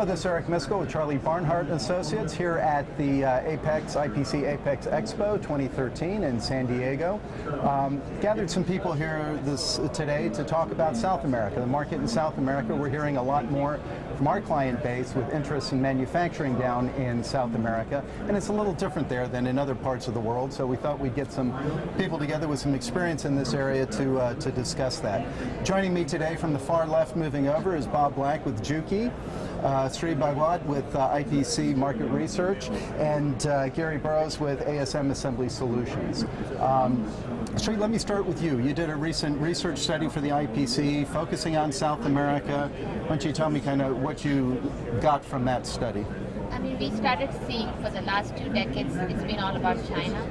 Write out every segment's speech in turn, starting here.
Hello, this is Eric Miscoll with Charlie Barnhart and Associates here at the IPC Apex Expo 2013 in San Diego. Gathered some people here today to talk about South America, the market in South America. We're hearing a lot more from our client base with interest in manufacturing down in South America, and it's a little different there than in other parts of the world, so we thought we'd get some people together with some experience in this area to discuss that. Joining me today from the far left moving over is Bob Black with Juki, Sree Bhagwat with IPC Market Research, and Gary Burroughs with ASM Assembly Solutions. Sree, let me start with you. You did a recent research study for the IPC focusing on South America. Why don't you tell me kind of what you got from that study? I mean, we started seeing for the last 2 decades, it's been all about China.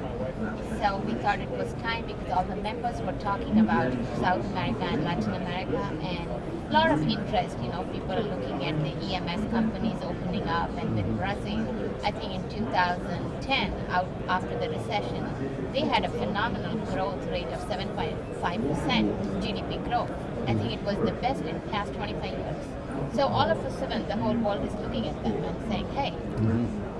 So we thought it was time because all the members were talking about South America and Latin America, and a lot of interest. You know, people are looking at the EMS companies opening up, and then Brazil, I think in 2010, after the recession, they had a phenomenal growth rate of 7.5% GDP growth. I think it was the best in the past 25 years. So all of a sudden, the whole world is looking at them and saying, hey,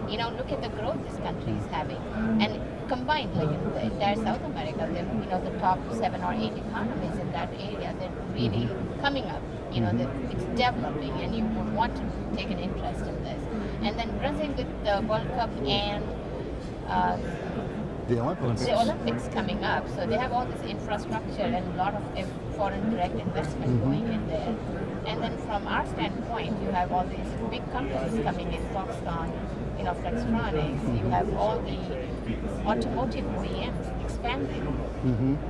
you know, look at the growth this country is having. And combined, like in the entire South America, you know, the top 7 or 8 economies in that area, they're really coming up. You know, it's developing, and you want to take an interest in this. And then Brazil with the World Cup and the Olympics coming up, so they have all this infrastructure and a lot of foreign direct investment going in there. And then from our standpoint, you have all these big companies coming in, Foxconn, you know, Flextronics, you have all the automotive OEMs expanding.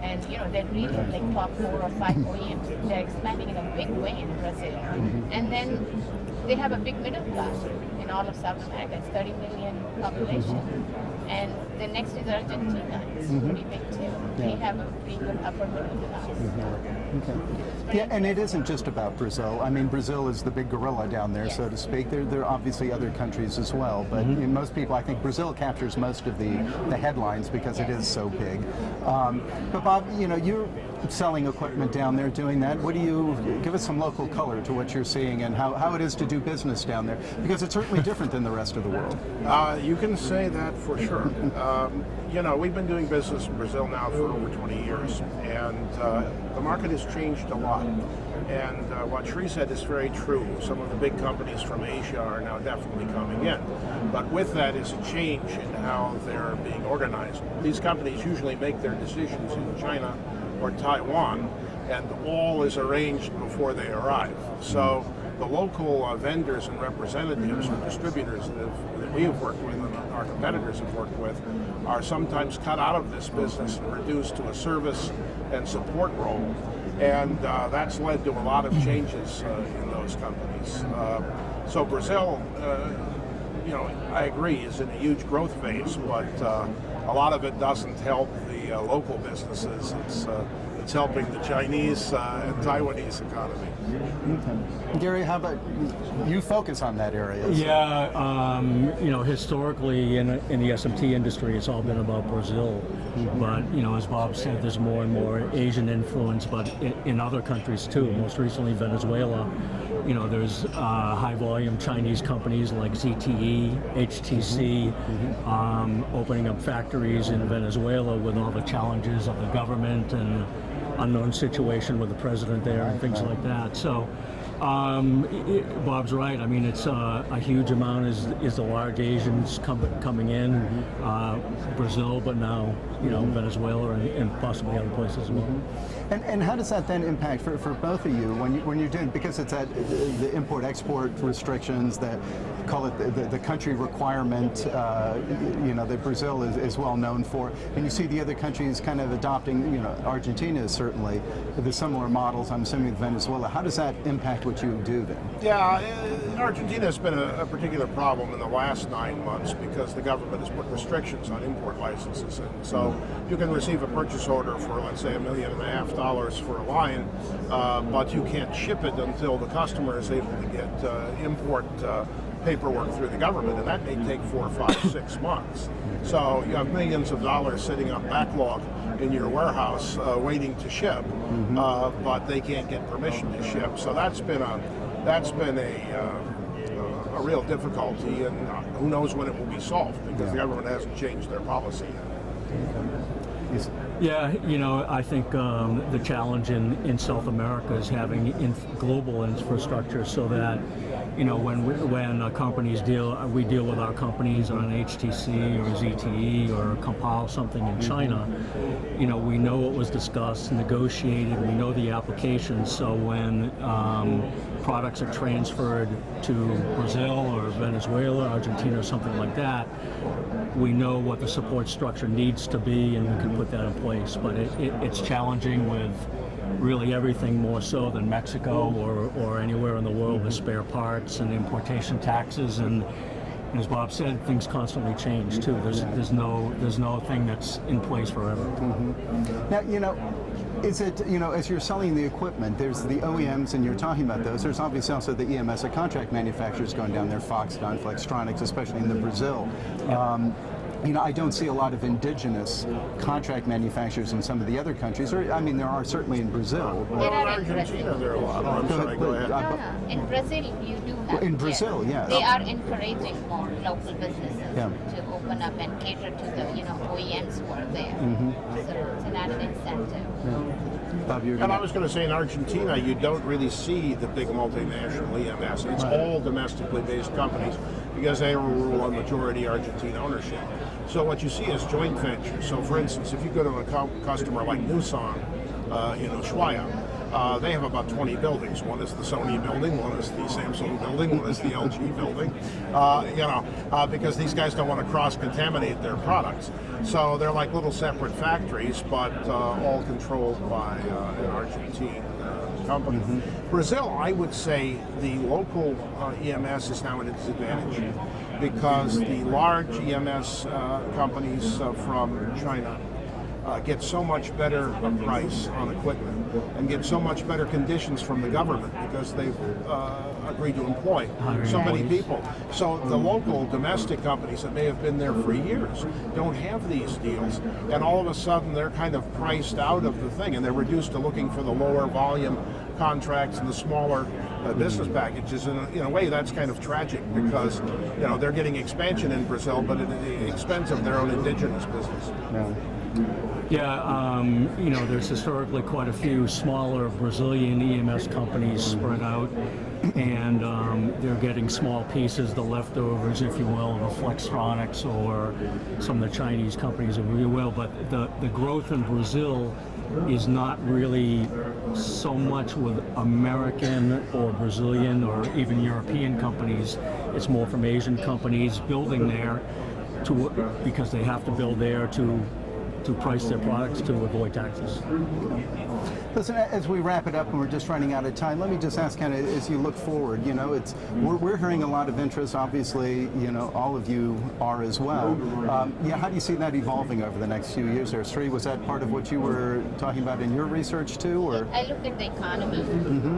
And, you know, they're really like top 4 or 5 OEMs. They're expanding in a big way in Brazil. And then they have a big middle class in all of South America. It's 30 million population. And the next is Argentina. It's pretty big too. They have a pretty good upper middle class. Okay. Yeah, and it isn't just about Brazil. I mean, Brazil is the big gorilla down there, so to speak. There are obviously other countries as well, but most people, I think Brazil captures most of the headlines because it is so big. But Bob, you know, you're selling equipment down there, doing that. What do you, give us some local color to what you're seeing and how it is to do business down there, because it's certainly different than the rest of the world. You can say that for sure. You know, we've been doing business in Brazil now for over 20 years, and the market has changed a lot. And what Sree said is very true. Some of the big companies from Asia are now definitely coming in. But with that is a change in how they're being organized. These companies usually make their decisions in China or Taiwan, and all is arranged before they arrive. So the local vendors and representatives or distributors that we have worked with and our competitors have worked with are sometimes cut out of this business and reduced to a service and support role. And that's led to a lot of changes in those companies. So Brazil, you know, I agree, is in a huge growth phase, but a lot of it doesn't help the local businesses. It's helping the Chinese and Taiwanese economy. Okay. Gary, how about you focus on that area? Yeah, you know, historically in the SMT industry, it's all been about Brazil. But, you know, as Bob said, there's more and more Asian influence, but in other countries too. Most recently, Venezuela. You know, there's high volume Chinese companies like ZTE, HTC, opening up factories in Venezuela with all the challenges of the government and unknown situation with the president there and things like that. So Bob's right. I mean, it's a huge amount is the large Asians coming in, Brazil, but now, you know, Venezuela and possibly other places as well. And how does that then impact for both of you when you're doing, because it's that the import-export restrictions that call it the country requirement, you know, that Brazil is well known for, and you see the other countries kind of adopting, you know, Argentina is certainly the similar models, I'm assuming Venezuela. How does that impact what you do then? Yeah, Argentina has been a particular problem in the last 9 months because the government has put restrictions on import licenses in. So you can receive a purchase order for, let's say, $1.5 million for a line, but you can't ship it until the customer is able to get import paperwork through the government, and that may take 4, 5, 6 months. So you have millions of dollars sitting on backlog in your warehouse waiting to ship, but they can't get permission to ship. So that's been a real difficulty, and who knows when it will be solved, because the government hasn't changed their policy yet. Yeah, I think the challenge in South America is having global infrastructure so that, when companies we deal with our companies on HTC or ZTE or compile something in China, we know what was discussed, negotiated, we know the applications, so when products are transferred to Brazil or Venezuela, Argentina, or something like that, we know what the support structure needs to be and we can put that in place. But it's challenging with really everything, more so than Mexico or anywhere in the world, with spare parts and importation taxes, and as Bob said, things constantly change too. There's no thing that's in place forever. Now, is it, as you're selling the equipment, there's the OEMs, and you're talking about those. There's obviously also the EMS, the contract manufacturers going down there, Foxconn, Flextronics, especially in the Brazil. I don't see a lot of indigenous contract manufacturers in some of the other countries. Or, there are certainly in Brazil. Well, in Argentina, there are a lot. I'm sorry, go ahead. No. In Brazil, you do have. In Brazil, yes. They are encouraging more local businesses to open up and cater to the OEMs who are there. So it's an added incentive. Bob, and I was going to say, in Argentina, you don't really see the big multinational EMS. It's all domestically based companies because they rule on majority Argentine ownership. So what you see is joint ventures. So for instance, if you go to a customer like Nissan in Ushuaia, they have about 20 buildings. One is the Sony building, one is the Samsung building, one is the LG building, because these guys don't want to cross-contaminate their products. So they're like little separate factories, but all controlled by an Argentine company. Brazil, I would say the local EMS is now at a disadvantage because the large EMS companies from China get so much better price on equipment and get so much better conditions from the government because they've agreed to employ so many people. So the local domestic companies that may have been there for years don't have these deals, and all of a sudden they're kind of priced out of the thing, and they're reduced to looking for the lower volume contracts and the smaller business packages. And in a way, that's kind of tragic because they're getting expansion in Brazil, but at the expense of their own indigenous business. There's historically quite a few smaller Brazilian EMS companies spread out, and they're getting small pieces, the leftovers, if you will, of Flextronics or some of the Chinese companies, if you will. But the growth in Brazil is not really so much with American or Brazilian or even European companies. It's more from Asian companies building there because they have to build there to price their products to avoid taxes. Listen, as we wrap it up and we're just running out of time, let me just ask, kind of, as you look forward, we're hearing a lot of interest, obviously, all of you are as well. How do you see that evolving over the next few years there? Sree, was that part of what you were talking about in your research too, or? I looked at the economy,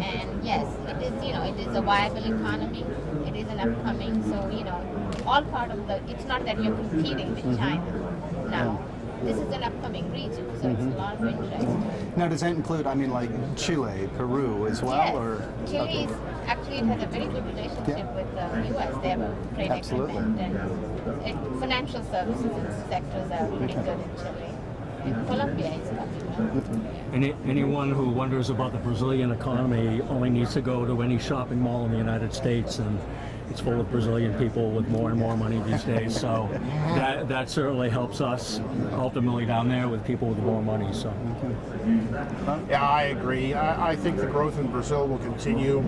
and yes, it is a viable economy. It is an upcoming, so, all part of it's not that you're competing with China now. This is an upcoming region, so it's a lot of interest. Now, does that include, like Chile, Peru as well? Yes. Or Chile actually has a very good relationship with the U.S. They have a trade agreement, and financial services sectors are really good in Chile. And Colombia is coming. Anyone who wonders about the Brazilian economy only needs to go to any shopping mall in the United States, and it's full of Brazilian people with more and more money these days. So that certainly helps us ultimately down there with people with more money. So. Yeah, I agree. I think the growth in Brazil will continue,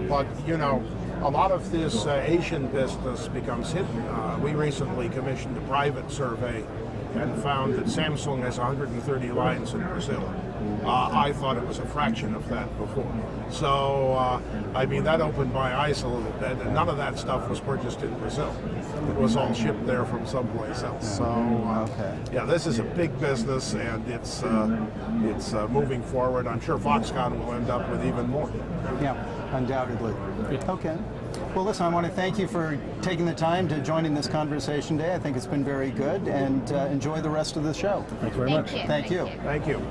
but a lot of this Asian business becomes hidden. We recently commissioned a private survey and found that Samsung has 130 lines in Brazil. I thought it was a fraction of that before. So, that opened my eyes a little bit, and none of that stuff was purchased in Brazil. It was all shipped there from someplace else. So, this is a big business, and it's moving forward. I'm sure Foxconn will end up with even more. Yeah, undoubtedly. Okay. Well, listen, I want to thank you for taking the time to join in this conversation today. I think it's been very good, and enjoy the rest of the show. Thank you very much. Thank you. Thank you.